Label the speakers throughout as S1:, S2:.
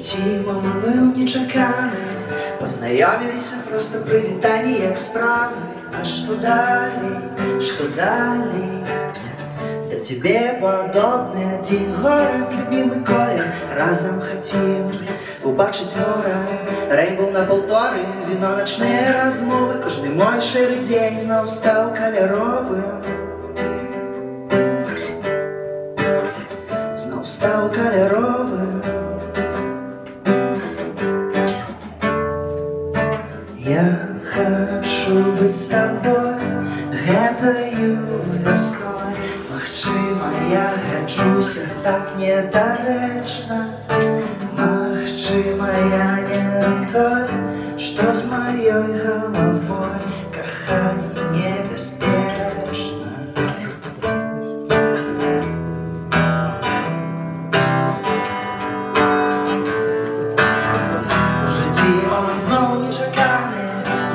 S1: житті мама быў нечаканы, познаёміліся проста прывітанне, як справы. А што далей, што далей? Я тебе подобны один город, любимый колер. Разом хотим убачить море, рейнбоу на полторы, вино, ночные размовы. Кожны мой шэры дзень зноў стаў каляровым, зноў стаў каляровым. Я хочу быть с тобой гэтаю весной. Магчыма, я гляджуся так недарэчна. Магчыма, я не той, што з маёй галавой. Каханне небяспечна. У жыцці момант зноў нечаканы.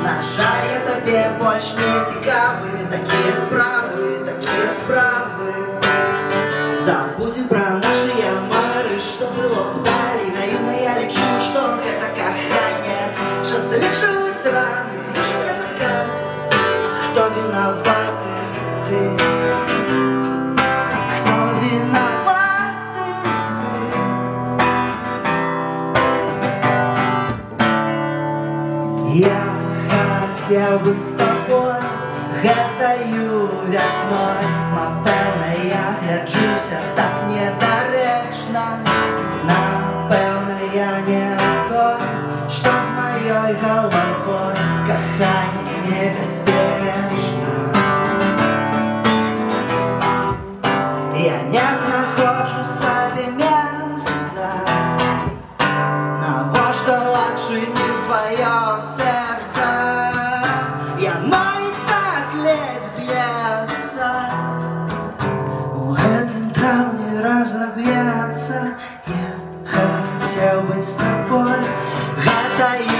S1: На жаль, я табе больш не цікавы. Такія справы, такія справы. Забудем про наши мары, что было б далей. Наивно я лечу, что это каханье. Сейчас залечивать раны и шукать отказы. Кто виноваты? Ты. Кто виноваты? Ты. Я хотел быть с тобой гэтаю весной. Напэўна, я гляджуся так недарэчна. Напэўна, я не той, што з маёй галавой. Каханне небяспечна. Я не знаходжу сабе месца. Навошта адчыніў сваё сэрца? Яно і так ледзь б'ецца. У гэтым траўні разаб'ецца. Я хотел быть с тобой гэтаю